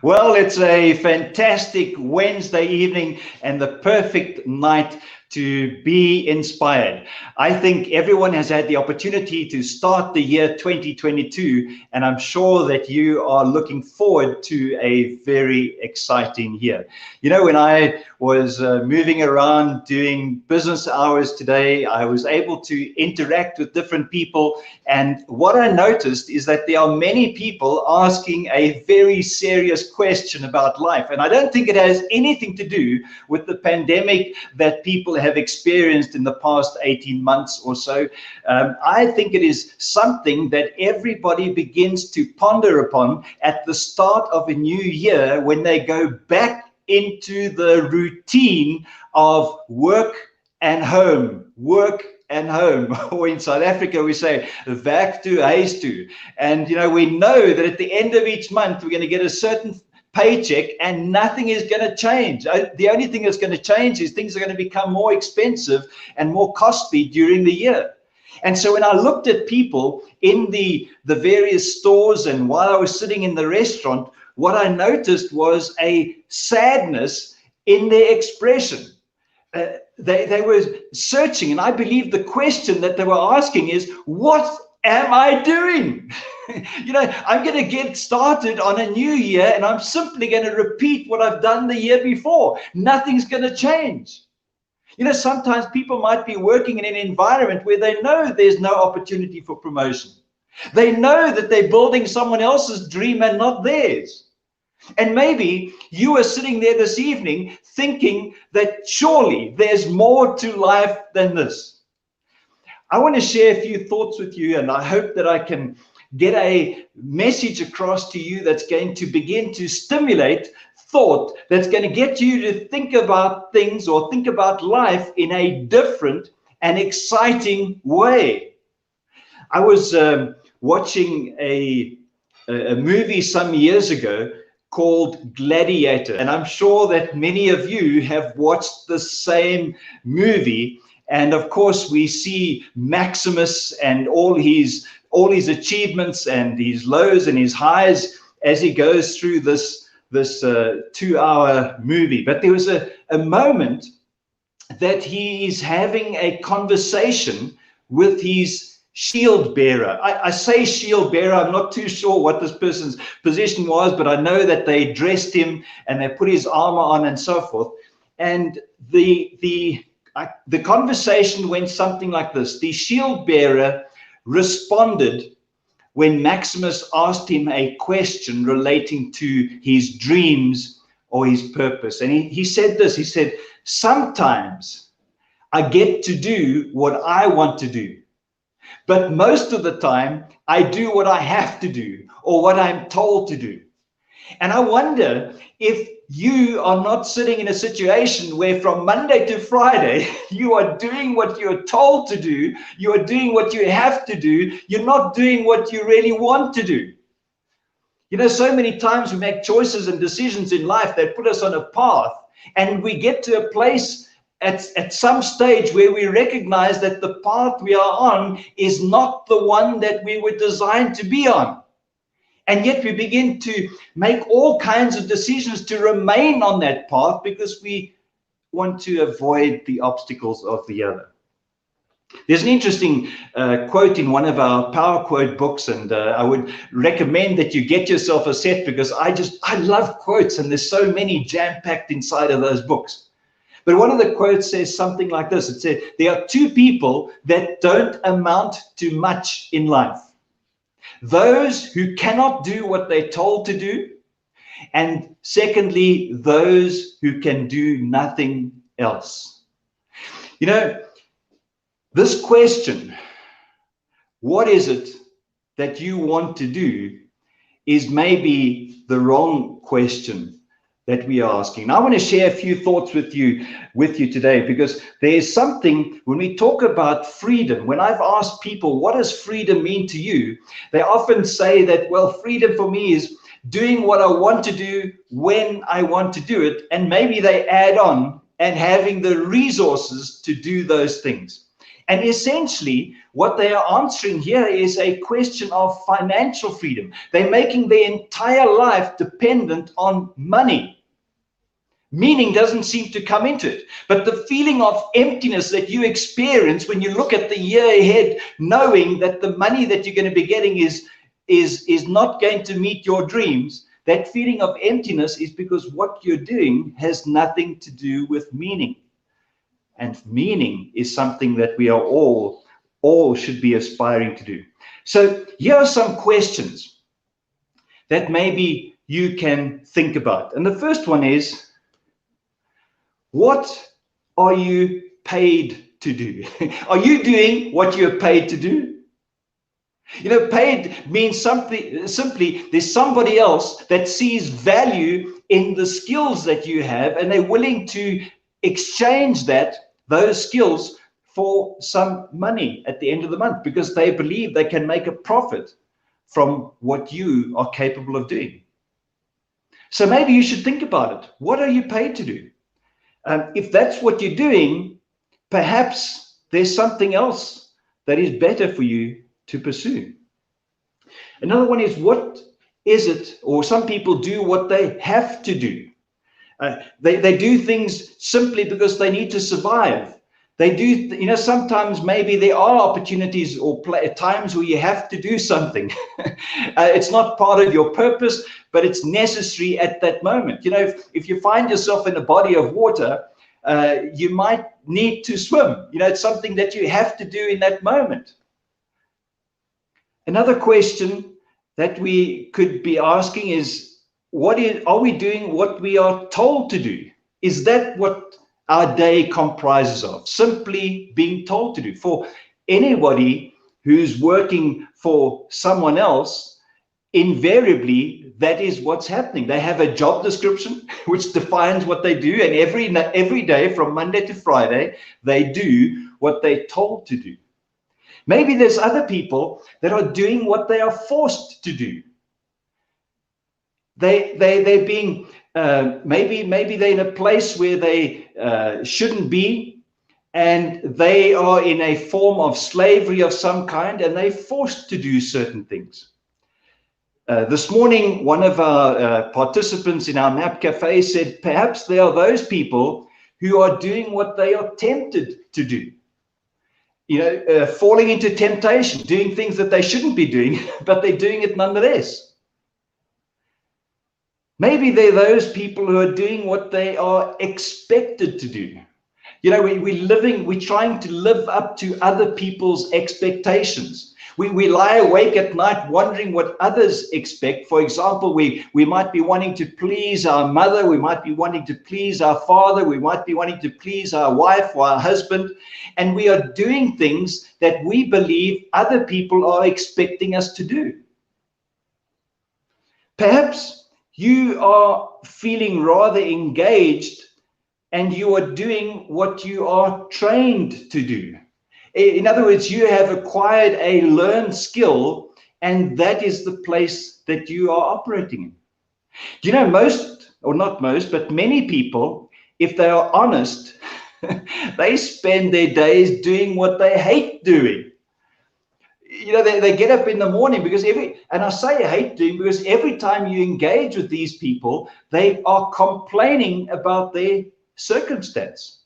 Well, it's a fantastic Wednesday evening and the perfect night to be inspired. I think everyone has had the opportunity to start the year 2022, and I'm sure that you are looking forward to a very exciting year. You know, when I was moving around doing business hours today, I was able to interact with different people, and what I noticed is that there are many people asking a very serious question about life, and I don't think it has anything to do with the pandemic that people have experienced in the past 18 months or so. I think it is something that everybody begins to ponder upon at the start of a new year when they go back into the routine of work and home, work and home, or in South Africa we say werk toe, huis toe. And you know, we know that at the end of each month we're going to get a certain paycheck and nothing is going to change. The only thing that's going to change is things are going to become more expensive and more costly during the year. And so when I looked at people in the various stores and while I was sitting in the restaurant, what I noticed was a sadness in their expression. They were searching, and I believe the question that they were asking is, what am I doing? You know, I'm going to get started on a new year and I'm simply going to repeat what I've done the year before. Nothing's going to change. You know, sometimes people might be working in an environment where they know there's no opportunity for promotion. They know that they're building someone else's dream and not theirs. And maybe you are sitting there this evening thinking that surely there's more to life than this. I want to share a few thoughts with you, and I hope that I can get a message across to you that's going to begin to stimulate thought, that's going to get you to think about things or think about life in a different and exciting way. I was watching a movie some years ago called Gladiator, and I'm sure that many of you have watched the same movie. And of course, we see Maximus and all his achievements and his lows and his highs as he goes through this 2-hour movie. But there was a moment that he is having a conversation with his shield bearer. I say shield bearer, I'm not too sure what this person's position was, but I know that they dressed him and they put his armor on and so forth. And the conversation went something like this. The shield bearer responded when Maximus asked him a question relating to his dreams or his purpose. And he said this, he said, sometimes I get to do what I want to do, but most of the time I do what I have to do or what I'm told to do. And I wonder if you are not sitting in a situation where from Monday to Friday, you are doing what you're told to do, you are doing what you have to do, you're not doing what you really want to do. You know, so many times we make choices and decisions in life that put us on a path, and we get to a place at some stage where we recognize that the path we are on is not the one that we were designed to be on. And yet we begin to make all kinds of decisions to remain on that path because we want to avoid the obstacles of the other. There's an interesting quote in one of our Power Quote books, and I would recommend that you get yourself a set because I love quotes, and there's so many jam-packed inside of those books. But one of the quotes says something like this. It said, there are two people that don't amount to much in life. Those who cannot do what they're told to do, and secondly, those who can do nothing else. You know, this question, what is it that you want to do is maybe the wrong question that we are asking. I want to share a few thoughts with you today, because there's something when we talk about freedom. When I've asked people, what does freedom mean to you? They often say that, well, freedom for me is doing what I want to do when I want to do it. And maybe they add on, and having the resources to do those things. And essentially, what they are answering here is a question of financial freedom. They're making their entire life dependent on money. Meaning doesn't seem to come into it. But the feeling of emptiness that you experience when you look at the year ahead, knowing that the money that you're going to be getting is not going to meet your dreams, that feeling of emptiness is because what you're doing has nothing to do with meaning. And meaning is something that we are all should be aspiring to do. So here are some questions that maybe you can think about. And the first one is, what are you paid to do? Are you doing what you're paid to do? You know, paid means something, simply there's somebody else that sees value in the skills that you have, and they're willing to exchange those skills for some money at the end of the month, because they believe they can make a profit from what you are capable of doing. So maybe you should think about it. What are you paid to do? If that's what you're doing, perhaps there's something else that is better for you to pursue. Another one is, what is it, or some people do what they have to do. They do things simply because they need to survive. They do, you know, sometimes maybe there are opportunities or times where you have to do something. It's not part of your purpose, but it's necessary at that moment. You know, if you find yourself in a body of water, you might need to swim. You know, it's something that you have to do in that moment. Another question that we could be asking is, are we doing what we are told to do? Is that what our day comprises of? Simply being told to do. For anybody who's working for someone else, invariably that is what's happening. They have a job description which defines what they do, and every day from Monday to Friday they do what they're told to do. Maybe there's other people that are doing what they are forced to do. They're being maybe they're in a place where they shouldn't be, and they are in a form of slavery of some kind, and they're forced to do certain things. This morning, one of our participants in our MAP Cafe said, perhaps there are those people who are doing what they are tempted to do. You know, falling into temptation, doing things that they shouldn't be doing, but they're doing it nonetheless. Maybe they're those people who are doing what they are expected to do. You know, we're trying to live up to other people's expectations. We lie awake at night wondering what others expect. For example, we might be wanting to please our mother, we might be wanting to please our father, we might be wanting to please our wife or our husband, and we are doing things that we believe other people are expecting us to do. Perhaps you are feeling rather engaged and you are doing what you are trained to do. In other words, you have acquired a learned skill, and that is the place that you are operating in. Do you know, most, or not most, but many people, if they are honest, they spend their days doing what they hate doing. You know, they get up in the morning because and I say hate doing because every time you engage with these people, they are complaining about their circumstance.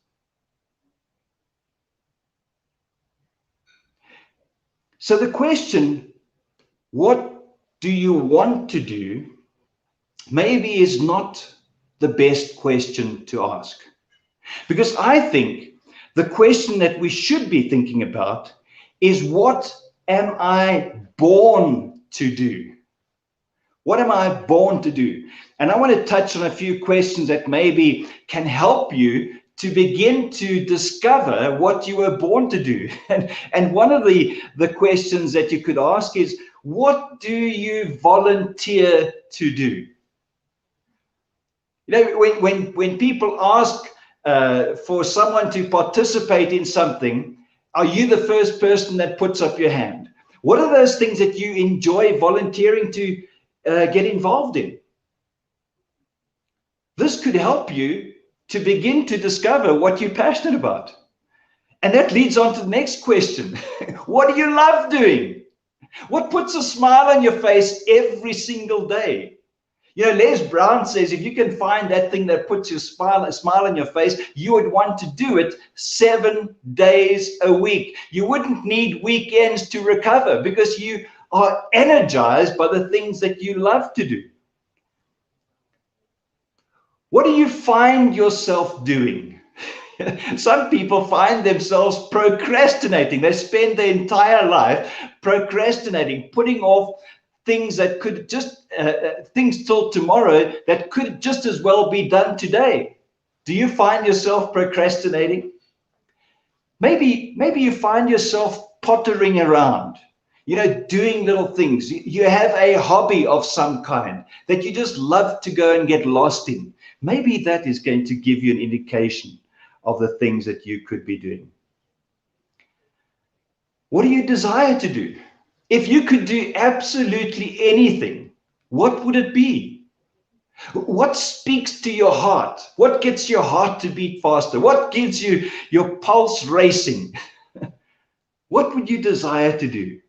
So the question, what do you want to do, maybe is not the best question to ask. Because I think the question that we should be thinking about is, what am I born to do? What am I born to do? And I want to touch on a few questions that maybe can help you to begin to discover what you were born to do. And one of the questions that you could ask is, what do you volunteer to do? You know, when people ask for someone to participate in something, are you the first person that puts up your hand? What are those things that you enjoy volunteering to get involved in? This could help you to begin to discover what you're passionate about. And that leads on to the next question. What do you love doing? What puts a smile on your face every single day? You know, Les Brown says, if you can find that thing that puts a smile on your face, you would want to do it 7 days a week. You wouldn't need weekends to recover because you are energized by the things that you love to do. What do you find yourself doing? Some people find themselves procrastinating. They spend their entire life procrastinating, putting off things that could just, things till tomorrow that could just as well be done today. Do you find yourself procrastinating? Maybe you find yourself pottering around, you know, doing little things. You have a hobby of some kind that you just love to go and get lost in. Maybe that is going to give you an indication of the things that you could be doing. What do you desire to do? If you could do absolutely anything, what would it be? What speaks to your heart? What gets your heart to beat faster? What gives you your pulse racing? What would you desire to do?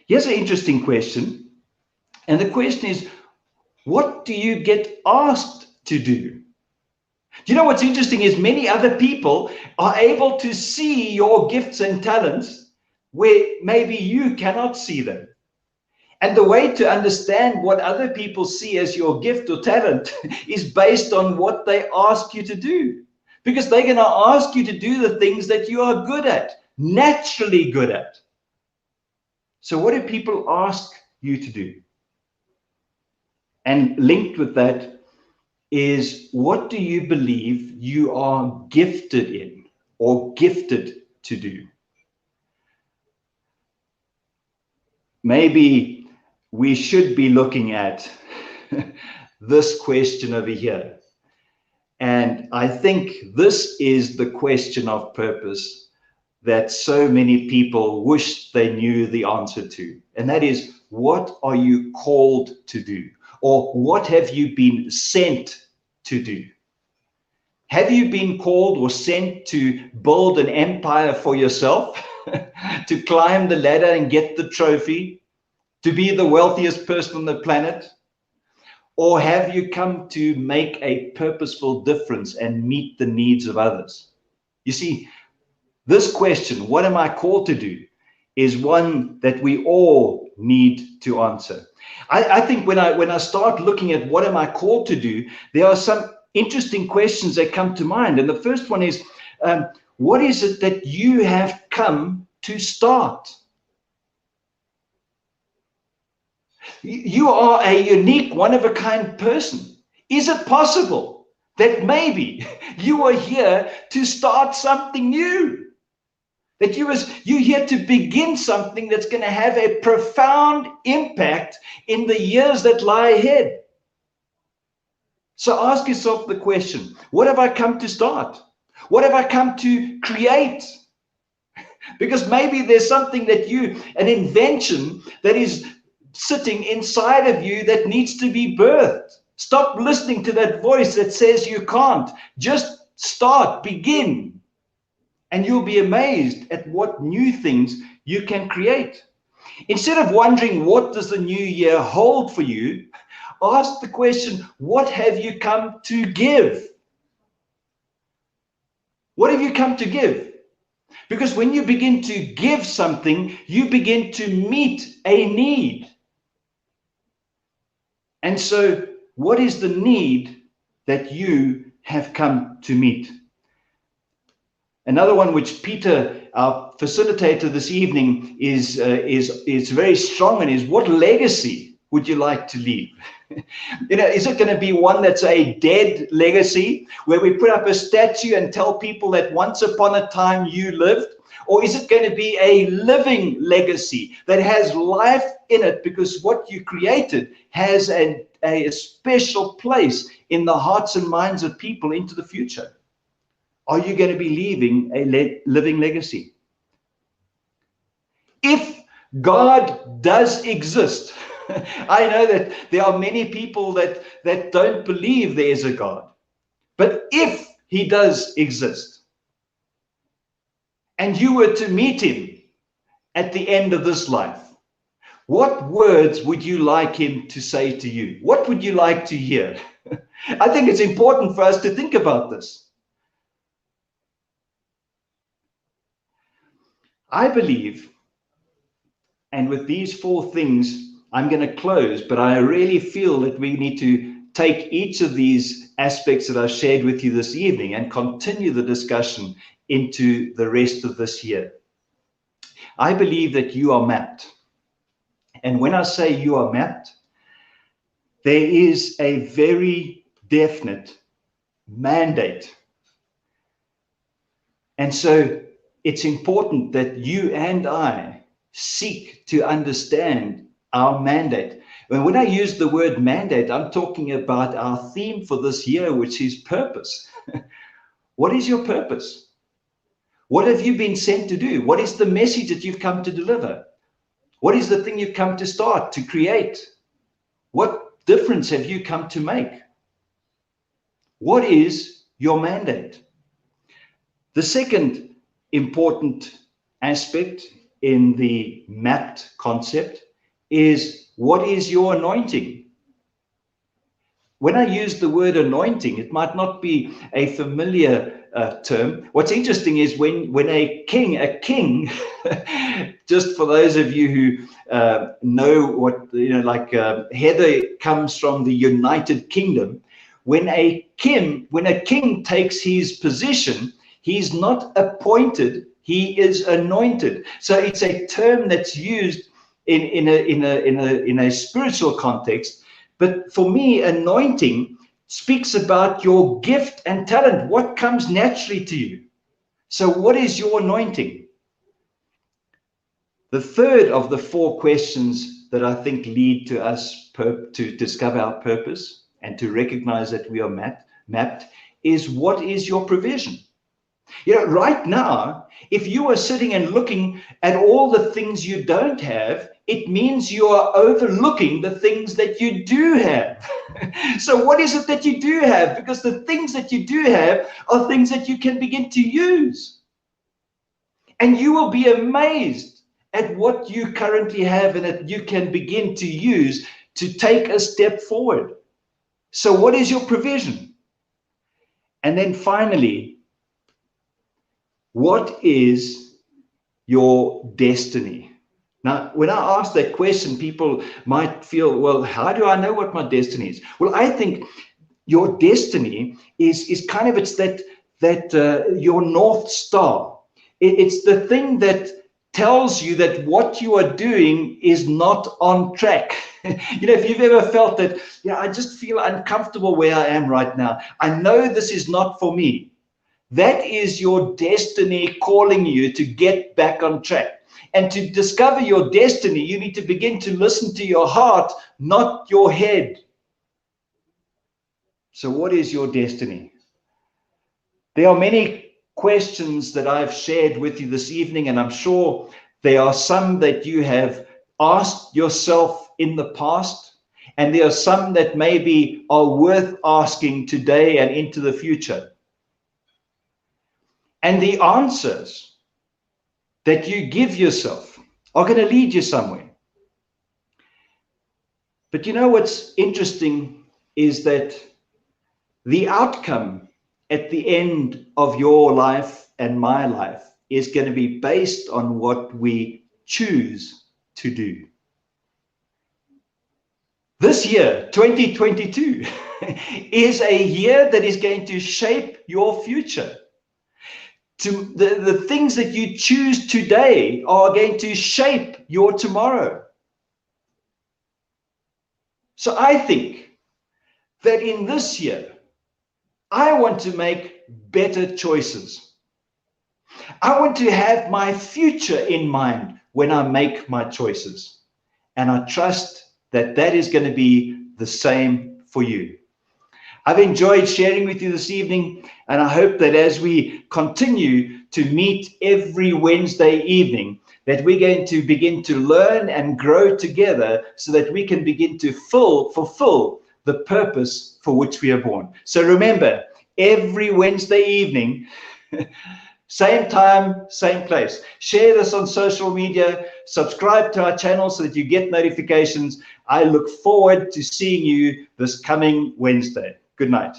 Here's an interesting question. And the question is, what do you get asked to do? Do you know what's interesting is many other people are able to see your gifts and talents where maybe you cannot see them. And the way to understand what other people see as your gift or talent is based on what they ask you to do. Because they're going to ask you to do the things that you are good at, naturally good at. So what do people ask you to do? And linked with that is, what do you believe you are gifted in or gifted to do? Maybe we should be looking at this question over here. And I think this is the question of purpose that so many people wish they knew the answer to. And that is, what are you called to do? Or what have you been sent to do? Have you been called or sent to build an empire for yourself, to climb the ladder and get the trophy, to be the wealthiest person on the planet? Or have you come to make a purposeful difference and meet the needs of others? You see, this question, what am I called to do, is one that we all need to answer. I think when I start looking at what am I called to do, there are some interesting questions that come to mind. And the first one is, what is it that you have come to start? You are a unique, one-of-a-kind person. Is it possible that maybe you are here to start something new? That you're here to begin something that's going to have a profound impact in the years that lie ahead. So ask yourself the question, what have I come to start? What have I come to create? Because maybe there's something that an invention that is sitting inside of you that needs to be birthed. Stop listening to that voice that says you can't. Just start, begin. And you'll be amazed at what new things you can create. Instead of wondering, what does the new year hold for you? Ask the question, what have you come to give? What have you come to give? Because when you begin to give something, you begin to meet a need. And so, what is the need that you have come to meet? Another one which Peter, our facilitator this evening, is very strong in is, what legacy would you like to leave? You know, is it going to be one that's a dead legacy where we put up a statue and tell people that once upon a time you lived? Or is it going to be a living legacy that has life in it because what you created has a special place in the hearts and minds of people into the future? Are you going to be leaving a living legacy? If God does exist, I know that there are many people that don't believe there is a God. But if he does exist, and you were to meet him at the end of this life, what words would you like him to say to you? What would you like to hear? I think it's important for us to think about this. I believe, and with these four things, I'm going to close, but I really feel that we need to take each of these aspects that I've shared with you this evening and continue the discussion into the rest of this year. I believe that you are mapped. And when I say you are mapped, there is a very definite mandate. And so it's important that you and I seek to understand our mandate. And when I use the word mandate, I'm talking about our theme for this year, which is purpose. What is your purpose? What have you been sent to do? What is the message that you've come to deliver? What is the thing you've come to start, to create? What difference have you come to make? What is your mandate? The second important aspect in the mapped concept is, what is your anointing? When I use the word anointing, it might not be a familiar term. What's interesting is when a king, just for those of you who know what, like Heather comes from the United Kingdom. When a king takes his position, he's not appointed, he is anointed. So it's a term that's used in a spiritual context. But for me, anointing speaks about your gift and talent, what comes naturally to you. So what is your anointing? The third of the four questions that I think lead to us to discover our purpose and to recognize that we are mapped is, what is your provision? Right now, if you are sitting and looking at all the things you don't have, it means you are overlooking the things that you do have. So what is it that you do have? Because the things that you do have are things that you can begin to use. And you will be amazed at what you currently have and that you can begin to use to take a step forward. So what is your provision? And then finally, what is your destiny? Now, when I ask that question, people might feel, well, how do I know what my destiny is? Well, I think your destiny is kind of, it's that your North Star. It's the thing that tells you that what you are doing is not on track. If you've ever felt that, I just feel uncomfortable where I am right now. I know this is not for me. That is your destiny calling you to get back on track. And to discover your destiny, you need to begin to listen to your heart, not your head. So what is your destiny? There are many questions that I've shared with you this evening, and I'm sure there are some that you have asked yourself in the past, and there are some that maybe are worth asking today and into the future. And the answers that you give yourself are going to lead you somewhere. But what's interesting is that the outcome at the end of your life and my life is going to be based on what we choose to do. This year, 2022, is a year that is going to shape your future. The things that you choose today are going to shape your tomorrow. So I think that in this year, I want to make better choices. I want to have my future in mind when I make my choices. And I trust that that is going to be the same for you. I've enjoyed sharing with you this evening, and I hope that as we continue to meet every Wednesday evening, that we're going to begin to learn and grow together so that we can begin to fulfill the purpose for which we are born. So remember, every Wednesday evening, same time, same place. Share this on social media. Subscribe to our channel so that you get notifications. I look forward to seeing you this coming Wednesday. Good night.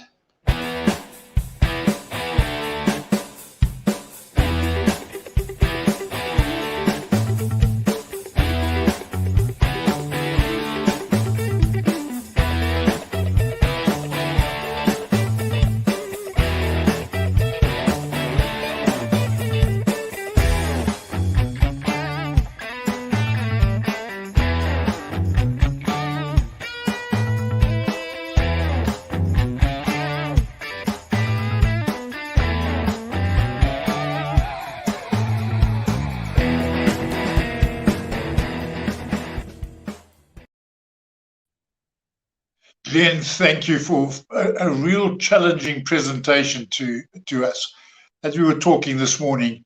Glenn, thank you for a real challenging presentation to us. As we were talking this morning,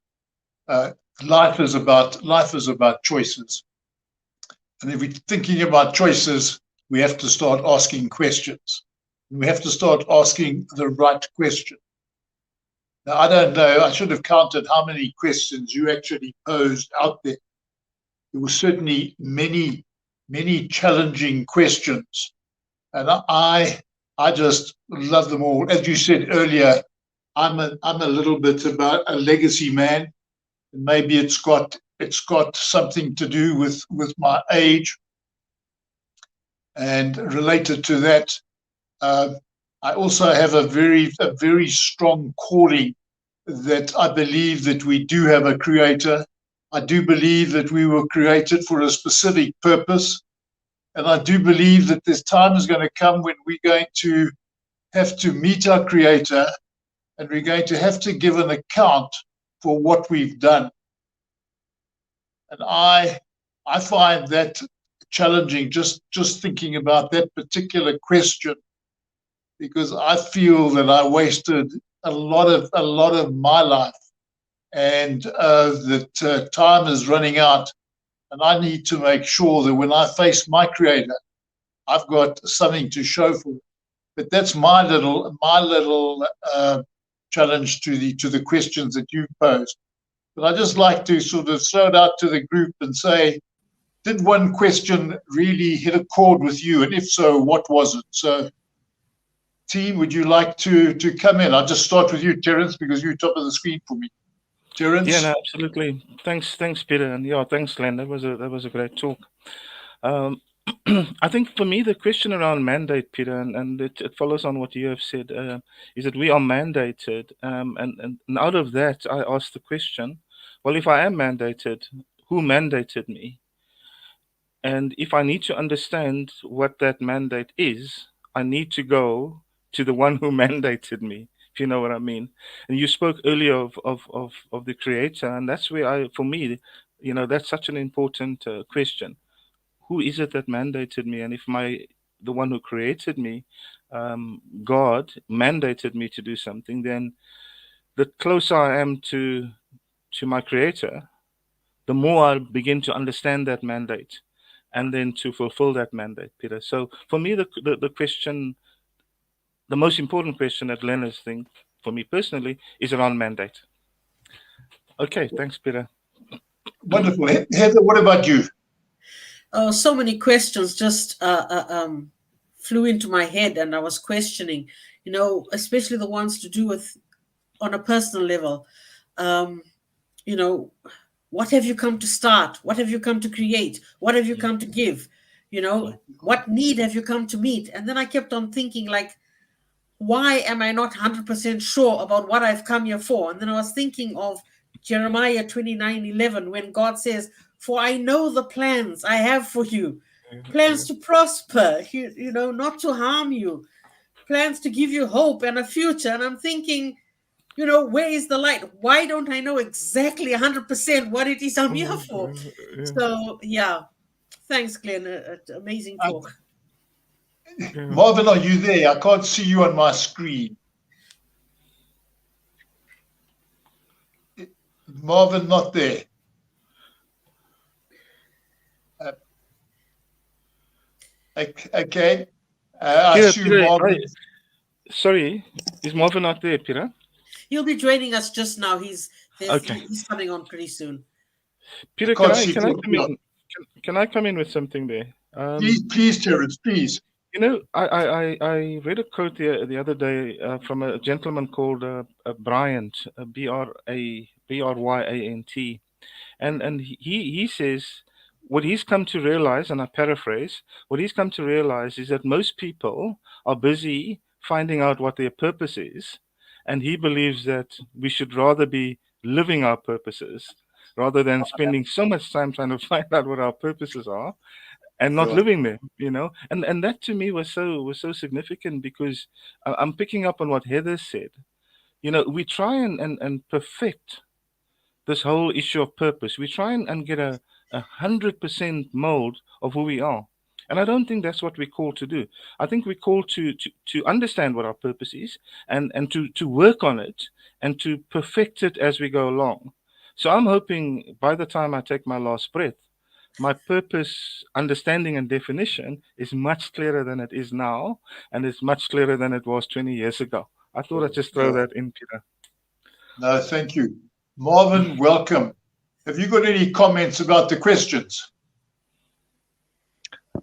life is about choices. And if we're thinking about choices, we have to start asking questions. We have to start asking the right question. Now, I don't know, I should have counted how many questions you actually posed out there. There were certainly many, many challenging questions. And I just love them all. As you said earlier, I'm a little bit about a legacy man, and maybe it's got something to do with my age. And related to that, I also have a very strong calling that I believe that we do have a creator. I do believe that we were created for a specific purpose. And I do believe that this time is going to come when we're going to have to meet our Creator, and we're going to have to give an account for what we've done. And I find that challenging, just thinking about that particular question, because I feel that I wasted a lot of my life, and that time is running out. And I need to make sure that when I face my Creator, I've got something to show for it. But that's my little challenge to the questions that you've posed. But I just like to sort of throw it out to the group and say, did one question really hit a chord with you? And if so, what was it? So, team, would you like to come in? I'll just start with you, Terence, because you're top of the screen for me. Terence? Yeah, no, absolutely. Thanks, Peter, and yeah, thanks, Glenn. That was a great talk. I think for me, the question around mandate, Peter, and it follows on what you have said, is that we are mandated, and out of that, I asked the question: well, if I am mandated, who mandated me? And if I need to understand what that mandate is, I need to go to the one who mandated me, if you know what I mean. And you spoke earlier of the Creator, and that's where for me, that's such an important question. Who is it that mandated me? And if the one who created me, God, mandated me to do something, then the closer I am to my Creator, the more I begin to understand that mandate, and then to fulfill that mandate, Peter. So for me, the question, the most important question that Leonard thinks, for me personally, is around mandate. Okay, thanks, Peter. Wonderful. Heather, what about you? Oh, so many questions just flew into my head, and I was questioning, especially the ones to do with on a personal level. What have you come to start? What have you come to create? What have you come to give? What need have you come to meet? And then I kept on thinking, like, why am I not 100% sure about what I've come here for? And then I was thinking of Jeremiah 29:11, when God says, for I know the plans I have for you, plans to prosper, not to harm you, plans to give you hope and a future. And I'm thinking, You know, where is the light? Why don't I know exactly 100% what it is I'm here for? Yeah, So, yeah. Thanks, Glenn. Amazing talk. yeah. Marvin, are you there? I can't see you on my screen. Marvin, not there. Okay. I Peter, assume Marvin. sorry, is Marvin not there, Peter? He'll be joining us just now. He's Okay. coming on pretty soon. Peter, Can't see can I Peter. come in? Can I come in with something there? Please, Terence, please. You know, I read a quote the other day from a gentleman called Bryant, Bryant, and he says what he's come to realize, and I paraphrase, what he's come to realize is that most people are busy finding out what their purpose is, and he believes that we should rather be living our purposes rather than spending so much time trying to find out what our purposes are and not Sure. living them, and that to me was so significant because I'm picking up on what Heather said. We try and perfect this whole issue of purpose. We try and get a 100% mold of who we are. And I don't think that's what we're called to do. I think we're called to understand what our purpose is and to work on it and to perfect it as we go along. So I'm hoping by the time I take my last breath, my purpose, understanding, and definition is much clearer than it is now, and it's much clearer than it was 20 years ago. I thought I'd just throw that in, Peter. No, thank you. Marvin, welcome. Have you got any comments about the questions?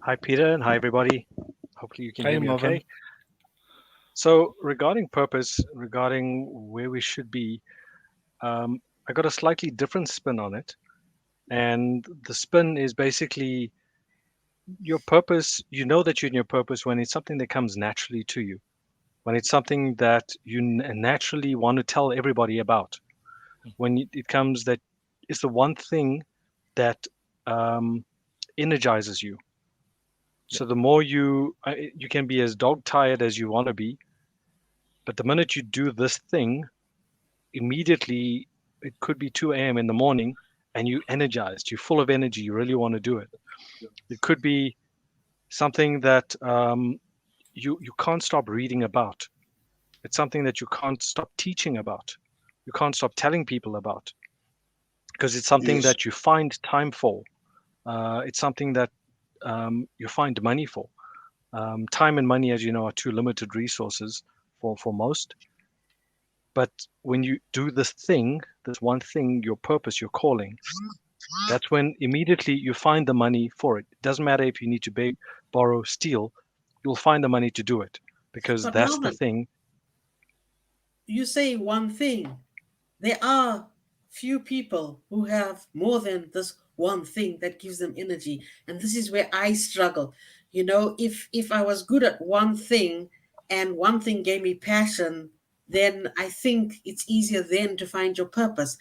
Hi, Peter, and hi, everybody. Hopefully you can Hey, hear me Marvin. okay. So regarding purpose, regarding where we should be, I got a slightly different spin on it. And the spin is basically your purpose. You know that you're in your purpose when it's something that comes naturally to you, when it's something that you naturally want to tell everybody about, when it comes that it's the one thing that energizes you. So the more you can be as dog tired as you want to be, but the minute you do this thing, immediately it could be 2 a.m. in the morning and you energized, you're full of energy, you really want to do it. It could be something that you can't stop reading about. It's something that you can't stop teaching about. You can't stop telling people about because it's something Yes. that you find time for. It's something that you find money for. Time and money, as you know, are two limited resources for most. But when you do this thing, this one thing, your purpose, your calling, that's when immediately you find the money for it. It doesn't matter if you need to beg, borrow, steal, you'll find the money to do it because But that's the Marvin, thing. you say one thing. There are few people who have more than this one thing that gives them energy, and this is where I struggle. You know, if I was good at one thing and one thing gave me passion, then I think it's easier then to find your purpose.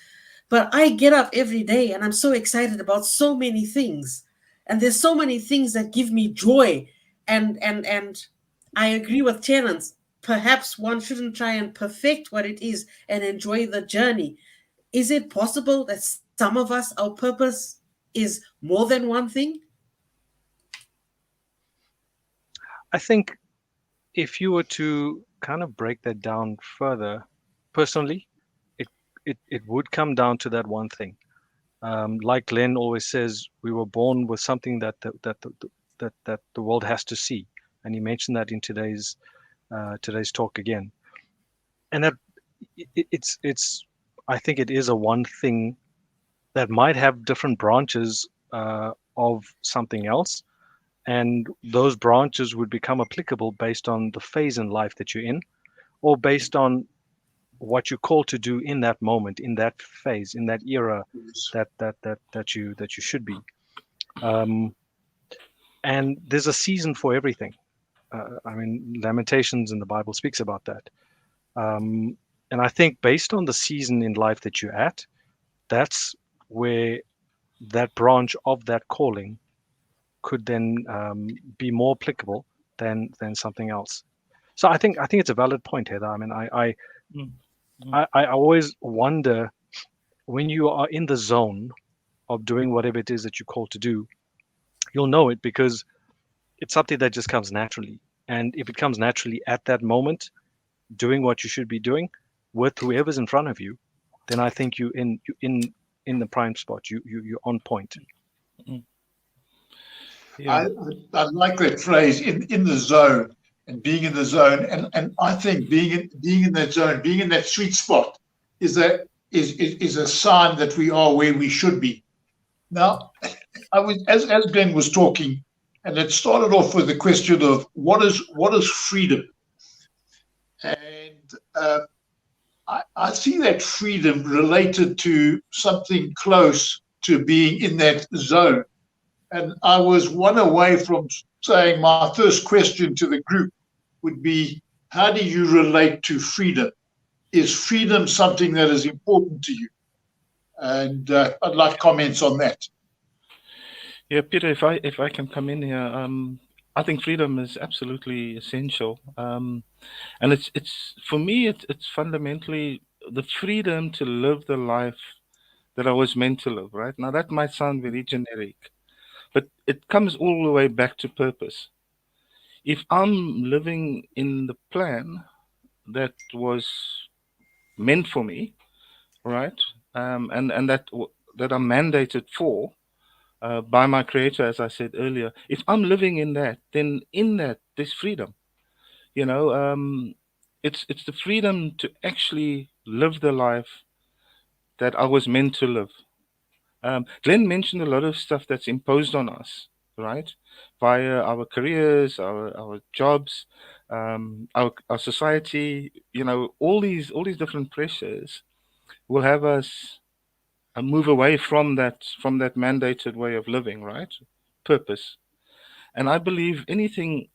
But I get up every day and I'm so excited about so many things, and there's so many things that give me joy, and I agree with Terence. Perhaps one shouldn't try and perfect what it is and enjoy the journey. Is it possible that some of us, our purpose is more than one thing? I think if you were to kind of break that down further, personally, it would come down to that one thing. Like Glenn always says, we were born with something that the world has to see, and he mentioned that in today's talk again. And that it's I think it is a one thing that might have different branches of something else, and those branches would become applicable based on the phase in life that you're in, or based on what you're called to do in that moment, in that phase, in that era that you should be. And there's a season for everything. I mean, Lamentations in the Bible speaks about that. And I think based on the season in life that you're at, that's where that branch of that calling could then be more applicable than something else. So I think it's a valid point, Heather. I mean, I always wonder when you are in the zone of doing whatever it is that you're called to do, you'll know it because it's something that just comes naturally. And if it comes naturally at that moment, doing what you should be doing with whoever's in front of you, then I think you in the prime spot. You're on point. Yeah. I like that phrase, in the zone, and being in the zone. And I think being in that zone, being in that sweet spot is a sign that we are where we should be. Now, I was as Glenn was talking, and it started off with the question of what is freedom, and I see that freedom related to something close to being in that zone. And I was one away from saying my first question to the group would be, how do you relate to freedom? Is freedom something that is important to you? And I'd like comments on that. Yeah, Peter, if I can come in here, I think freedom is absolutely essential, and it's for me, it's fundamentally the freedom to live the life that I was meant to live. Right now, that might sound very generic, but it comes all the way back to purpose. If I'm living in the plan that was meant for me, right, and that I'm mandated for by my creator, as I said earlier, if I'm living in that, then in that there's freedom. You know, it's the freedom to actually live the life that I was meant to live. Glenn mentioned a lot of stuff that's imposed on us, right, via our careers, our jobs, our society. You know, all these different pressures will have us move away from that mandated way of living, right? Purpose. And I believe anything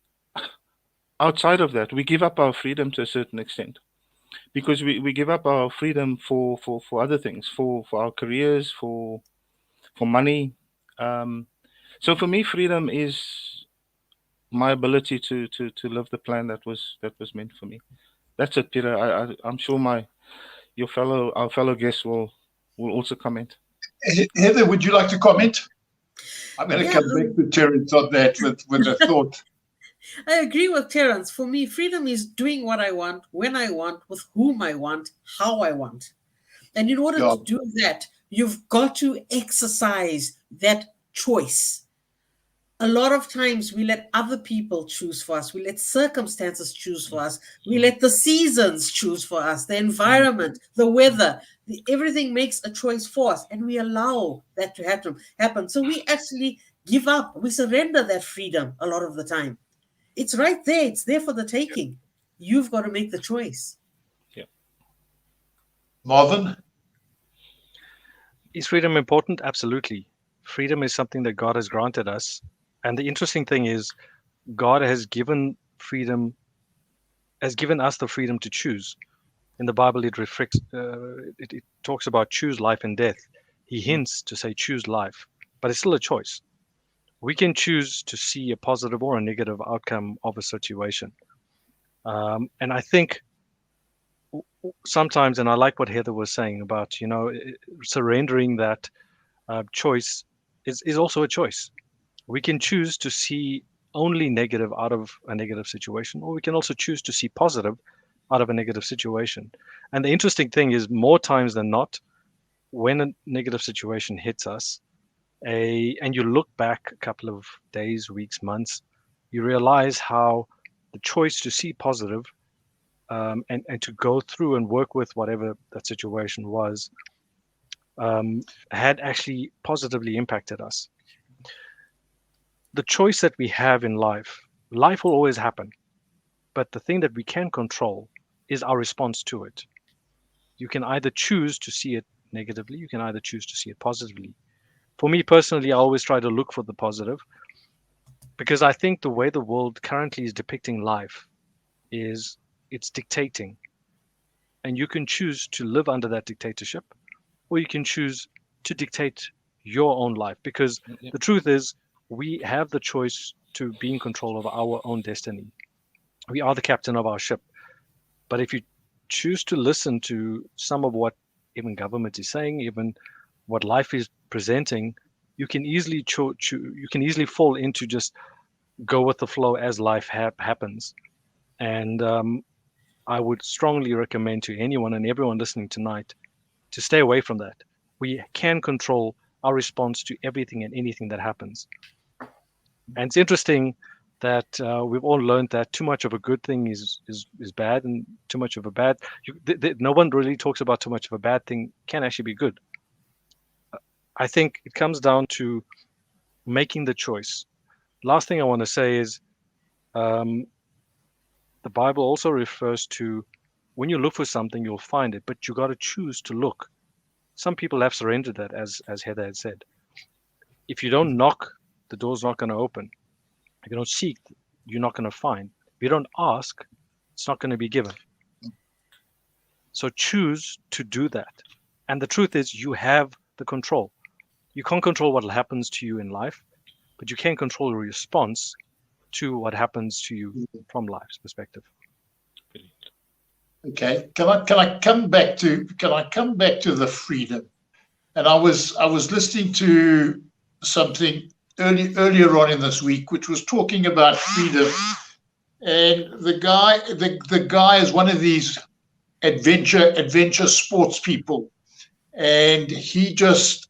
outside of that, we give up our freedom to a certain extent because we give up our freedom for other things, for our careers, for money. Um, so for me, freedom is my ability to live the plan that was meant for me. That's it, Peter. I'm sure our fellow guests will also comment. Heather, would you like to comment? I'm going to Yeah, come back to Terence on that with a thought. I agree with Terence. For me, freedom is doing what I want, when I want, with whom I want, how I want. And in order Yeah. to do that, you've got to exercise that choice. A lot of times we let other people choose for us. We let circumstances choose for us. We let the seasons choose for us, the environment, the weather. Everything makes a choice for us, and we allow that to happen. So we actually give up. We surrender that freedom a lot of the time. It's right there. It's there for the taking. You've got to make the choice. Yeah. Marvin? Is freedom important? Absolutely. Freedom is something that God has granted us. And the interesting thing is, God has given us the freedom to choose. In the Bible, it talks about choose life and death. He hints to say choose life, but it's still a choice. We can choose to see a positive or a negative outcome of a situation. And I think sometimes, and I like what Heather was saying about, surrendering that choice is also a choice. We can choose to see only negative out of a negative situation, or we can also choose to see positive out of a negative situation. And the interesting thing is, more times than not, when a negative situation hits us, and you look back a couple of days, weeks, months, you realize how the choice to see positive, and to go through and work with whatever that situation was, had actually positively impacted us. The choice that we have in life will always happen, but the thing that we can control is our response to it. You can either choose to see it negatively, you can either choose to see it positively. For me personally, I always try to look for the positive, because I think the way the world currently is depicting life is it's dictating, and you can choose to live under that dictatorship, or you can choose to dictate your own life, because Yeah. the truth is we have the choice to be in control of our own destiny. We are the captain of our ship. But if you choose to listen to some of what even government is saying, even what life is presenting, you can easily you can easily fall into just go with the flow as life happens. And I would strongly recommend to anyone and everyone listening tonight to stay away from that. We can control our response to everything and anything that happens. And it's interesting that we've all learned that too much of a good thing is bad, and too much of a bad. No one really talks about too much of a bad thing can actually be good. I think it comes down to making the choice. Last thing I want to say is the Bible also refers to when you look for something, you'll find it, but you got to choose to look. Some people have surrendered that, as Heather had said. If you don't knock, the door's not going to open. If you don't seek, you're not going to find. If you don't ask, it's not going to be given. So choose to do that. And the truth is, you have the control. You can't control what happens to you in life, but you can control your response to what happens to you from life's perspective. Okay, can I come back to the freedom? And I was listening to something earlier on in this week, which was talking about freedom. And the guy is one of these adventure sports people, and he just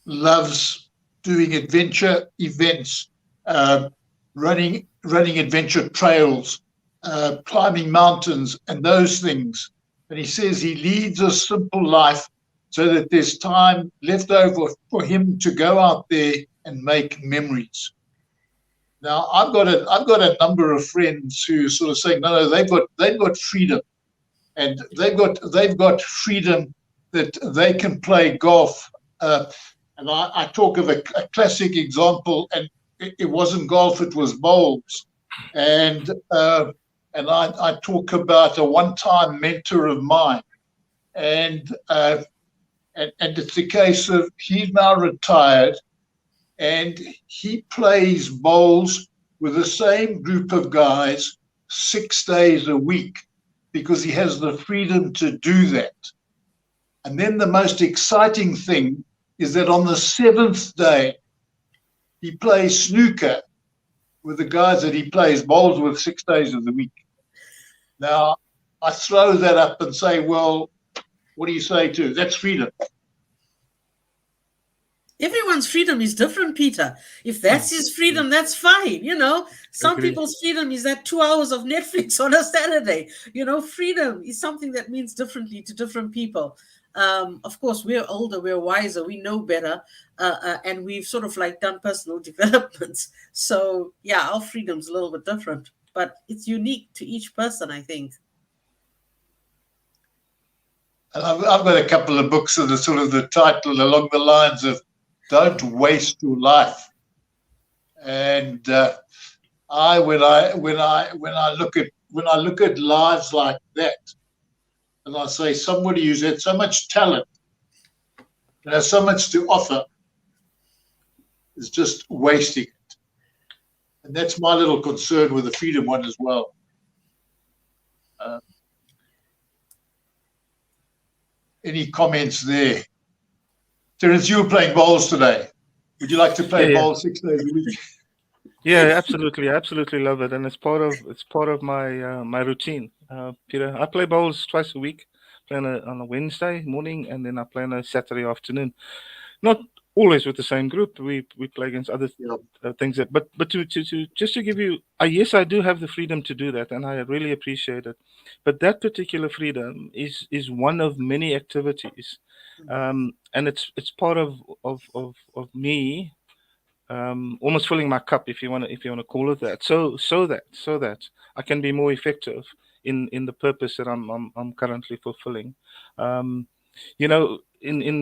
loves doing adventure events, running adventure trails, climbing mountains, and those things. And he says he leads a simple life so that there's time left over for him to go out there and make memories. Now, I've got a number of friends who sort of saying, no, they've got freedom, and they've got freedom that they can play golf. And I talk of a classic example, and it wasn't golf; it was bowls. And I talk about a one-time mentor of mine, and it's the case of he's now retired, and he plays bowls with the same group of guys 6 days a week because he has the freedom to do that. And then the most exciting thing is that on the 7th day, he plays snooker with the guys that he plays bowls with 6 days of the week. Now, I throw that up and say, well, what do you say to it? That's freedom. Everyone's freedom is different, Peter. If that's his freedom, that's fine. Some people's freedom is that 2 hours of Netflix on a Saturday. Freedom is something that means differently to different people. Of course, we're older, we're wiser, we know better, and we've sort of like done personal developments. So, yeah, our freedom's a little bit different, but it's unique to each person, I think. And I've got a couple of books that are sort of the title along the lines of "Don't Waste Your Life." And when I look at lives like that, and I say somebody who's had so much talent and has so much to offer is just wasting it. And that's my little concern with the freedom one as well. Any comments there? Terence, you were playing bowls today. Would you like to play bowls 6 days a week? Yeah, absolutely. I absolutely love it. And it's part of my my routine. Peter, I play bowls twice a week. Play on a Wednesday morning, and then I play on a Saturday afternoon. Not always with the same group. We play against other things. But to just to give you, yes, I do have the freedom to do that, and I really appreciate it. But that particular freedom is one of many activities, and it's part of me. Almost filling my cup, if you want to call it that, so that I can be more effective in the purpose that I'm currently fulfilling. In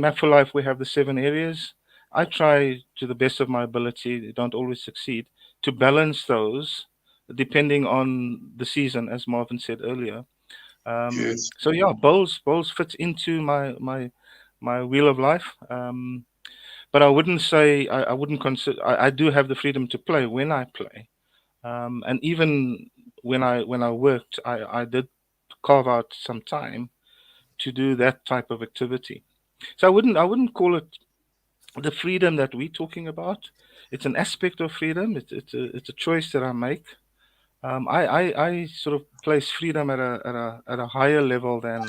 Map for Life we have the 7 areas. I try to the best of my ability, don't always succeed, to balance those depending on the season, as Marvin said earlier. Yes. So yeah, bowls fits into my wheel of life. But I wouldn't say I wouldn't consider. I do have the freedom to play when I play, and even when I worked, I did carve out some time to do that type of activity. So I wouldn't call it the freedom that we're talking about. It's an aspect of freedom. It's a choice that I make. I sort of place freedom at a higher level than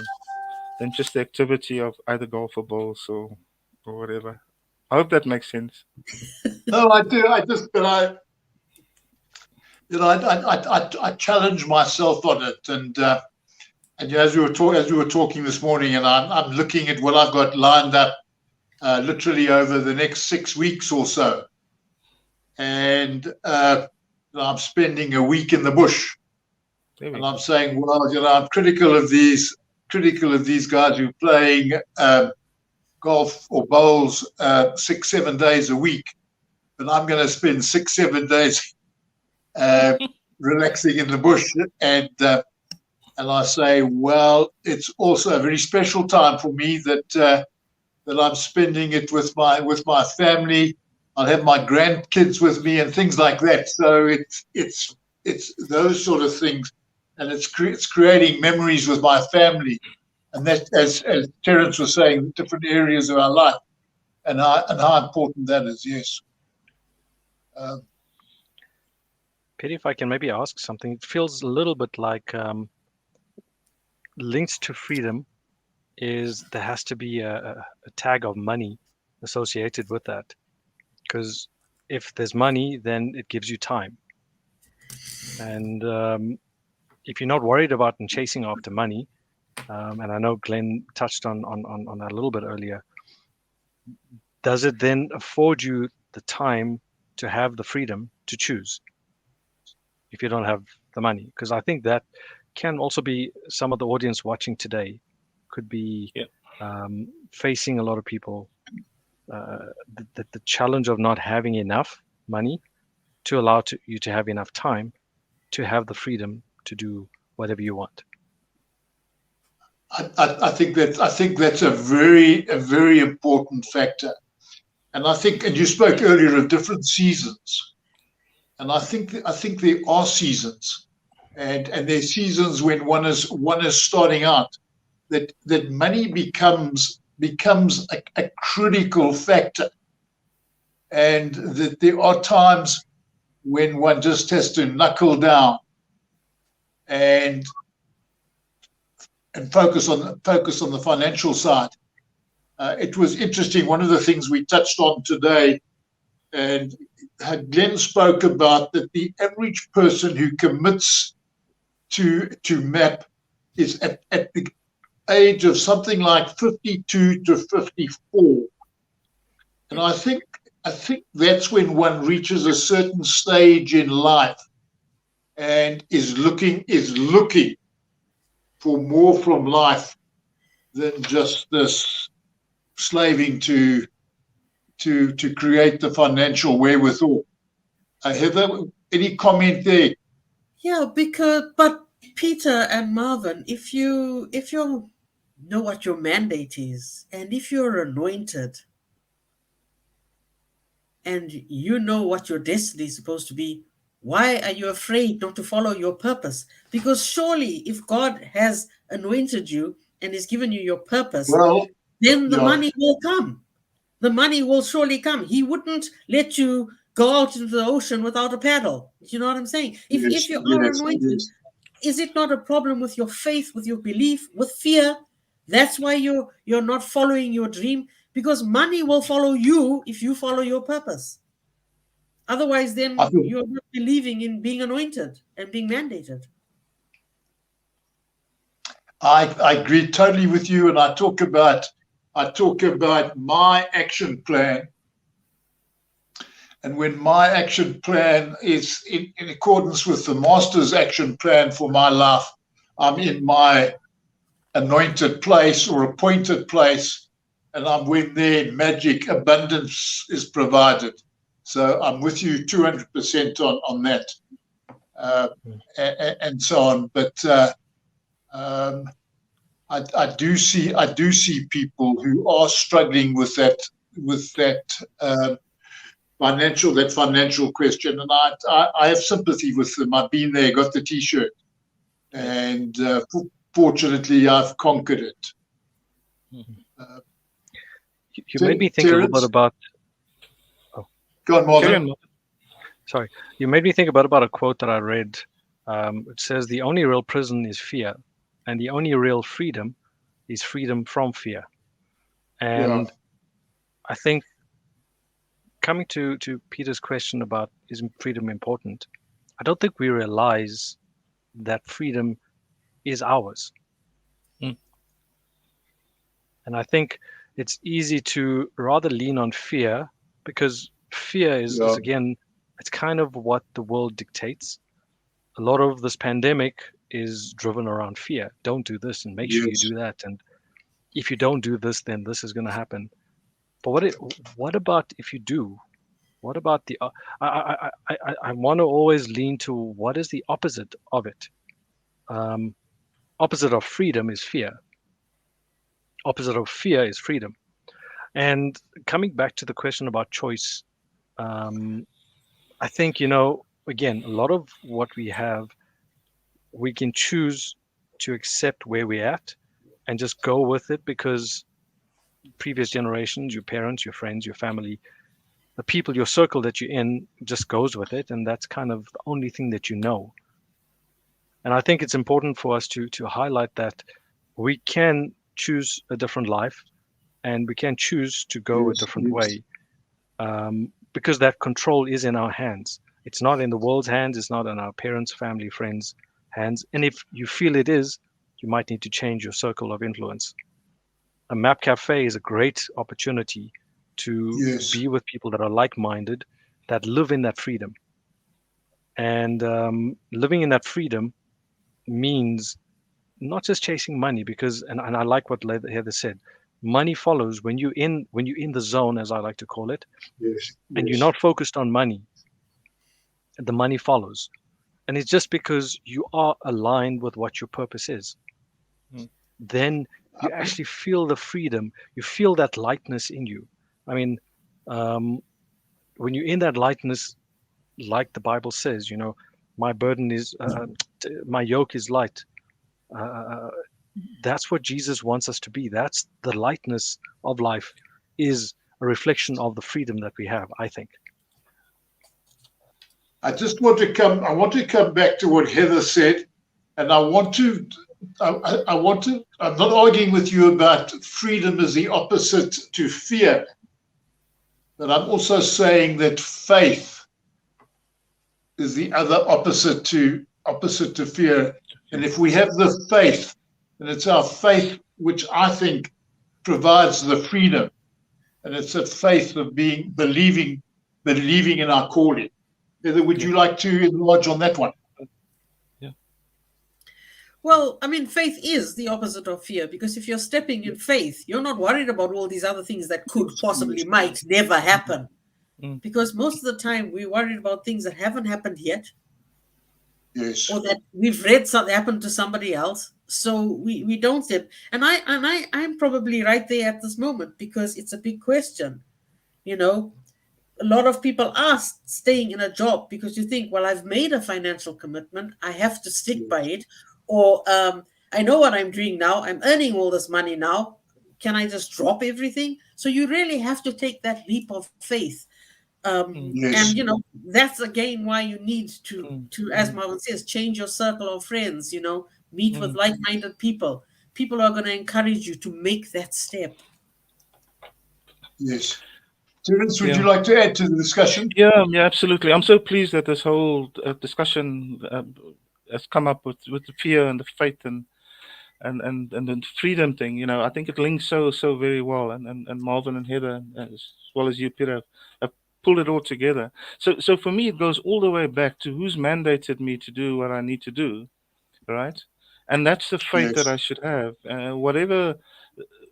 just the activity of either golf or bowls or whatever. I hope that makes sense. No, I do. I challenge myself on it, and as we were talking this morning, and I'm looking at what I've got lined up, literally over the next 6 weeks or so, and I'm spending a week in the bush, and I'm saying, well, I'm critical of these guys who are playing golf or bowls 6-7 days a week, but I'm going to spend 6-7 days relaxing in the bush, and I say, well, it's also a very special time for me that I'm spending it with my family. I'll have my grandkids with me and things like that. So it's those sort of things, and it's creating memories with my family, and that, as Terence was saying, different areas of our life, and how important that is. Yes. Petty, if I can maybe ask something, it feels a little bit like linked to freedom is there has to be a tag of money associated with that, because if there's money, then it gives you time, and if you're not worried about and chasing after money, and I know Glenn touched on that a little bit earlier, does it then afford you the time to have the freedom to choose if you don't have the money? Because I think that can also be some of the audience watching today could be facing a lot of people, the challenge of not having enough money to allow you to have enough time to have the freedom to do whatever you want. I think that's a very important factor, and and you spoke earlier of different seasons, and I think there are seasons, and there's seasons when one is starting out, that money becomes a critical factor, and that there are times when one just has to knuckle down and focus on the financial side. It was interesting. One of the things we touched on today, and Glenn spoke about, that the average person who commits to MAP is at the age of something like 52 to 54, and I think that's when one reaches a certain stage in life and is looking for more from life than just this slaving to create the financial wherewithal. Heather, any comment there? Yeah, but Peter and Marvin, if you know what your mandate is, and if you're anointed, and you know what your destiny is supposed to be, why are you afraid not to follow your purpose? Because surely, if God has anointed you and has given you your purpose, Well, then the money will come. The money will surely come. He wouldn't let you go out into the ocean without a paddle. Do you know what I'm saying? If you are anointed, is it not a problem with your faith, with your belief, with fear? That's why you're not following your dream, because money will follow you if you follow your purpose. Otherwise, then you're not believing in being anointed and being mandated. I agree totally with you, and I talk about my action plan. And when my action plan is in accordance with the Master's action plan for my life, I'm in my anointed place or appointed place, and I'm when there magic abundance is provided. So I'm with you 200% on that, and so on. But I do see people who are struggling with that financial question, and I have sympathy with them. I've been there, got the T-shirt, and fortunately, I've conquered it. You made me think a little bit about. Oh, go on, Marvin. Sorry, you made me think about a quote that I read. It says, "The only real prison is fear, and the only real freedom is freedom from fear." And I think, coming to Peter's question about is freedom important, I don't think we realize that freedom is ours. And I think it's easy to rather lean on fear, because fear is again, it's kind of what the world dictates. A lot of this pandemic is driven around fear. Don't do this and make sure you do that. And if you don't do this, then this is going to happen. But what about if you do? What about the? I want to always lean to what is the opposite of it. Opposite of freedom is fear. Opposite of fear is freedom. And coming back to the question about choice, I think, again, a lot of what we have, we can choose to accept where we're at and just go with it, because previous generations, your parents, your friends, your family, the people, your circle that you're in just goes with it. And that's kind of the only thing that you know. And I think it's important for us to highlight that we can choose a different life, and we can choose to go a different way, because that control is in our hands. It's not in the world's hands. It's not in our parents, family, friends' hands. And if you feel it is, you might need to change your circle of influence. A map cafe is a great opportunity to be with people that are like-minded, that live in that freedom. And living in that freedom means not just chasing money, because, and I like what Heather said, money follows when you're in the zone, as I like to call it, and you're not focused on money. The money follows, and it's just because you are aligned with what your purpose is. Then you actually feel the freedom. You feel that lightness in you. I mean, when you're in that lightness, like the Bible says, my burden is, my yoke is light. That's what Jesus wants us to be. That's the lightness of life, is a reflection of the freedom that we have, I think. I want to come back to what Heather said, and I'm not arguing with you about freedom as the opposite to fear, but I'm also saying that faith is the other opposite to fear. And if we have the faith, and it's our faith which I think provides the freedom, and it's a faith of believing in our calling. Heather, would you like to enlarge on that one? Yeah. Well, I mean, faith is the opposite of fear, because if you're stepping in faith, you're not worried about all these other things that could possibly, might never happen. Because most of the time we're worried about things that haven't happened yet. Yes. Or that we've read something happen to somebody else. So we don't step. And I'm probably right there at this moment, because it's a big question. A lot of people are staying in a job because you think, well, I've made a financial commitment, I have to stick by it. Or I know what I'm doing now, I'm earning all this money now, can I just drop everything? So you really have to take that leap of faith. And that's again why you need to as Marvin says, change your circle of friends, meet with like-minded people who are going to encourage you to make that step. Yes. Terence, would you like to add to the discussion? Yeah, absolutely. I'm so pleased that this whole discussion has come up with the fear and the faith and the freedom thing. I think it links so very well. And Marvin and Heather, as well as you, Peter, have pulled it all together. So for me, it goes all the way back to who's mandated me to do what I need to do, right? And that's the faith that I should have. Whatever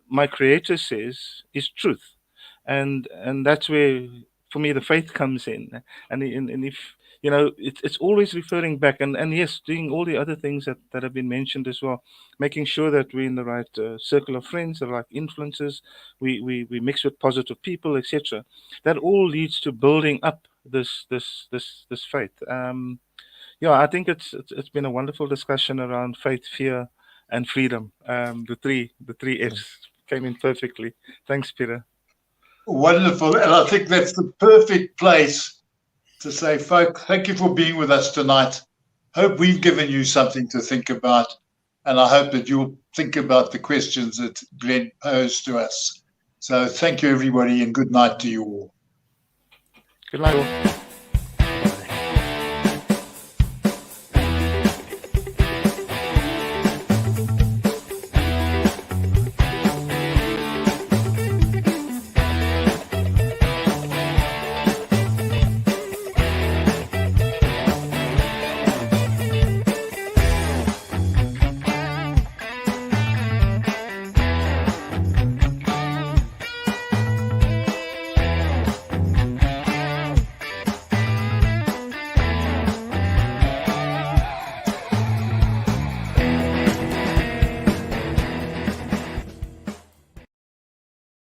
my Creator says is truth. And that's where, for me, the faith comes in. And if it's always referring back, and yes, doing all the other things that have been mentioned as well, making sure that we're in the right circle of friends, the right influences, we mix with positive people, etc. That all leads to building up this faith. I think it's been a wonderful discussion around faith, fear, and freedom. The three F's came in perfectly. Thanks, Peter. Wonderful. And I think that's the perfect place to say, folk, thank you for being with us tonight. Hope we've given you something to think about. And I hope that you'll think about the questions that Glenn posed to us. So thank you, everybody, and good night to you all. Good night, all.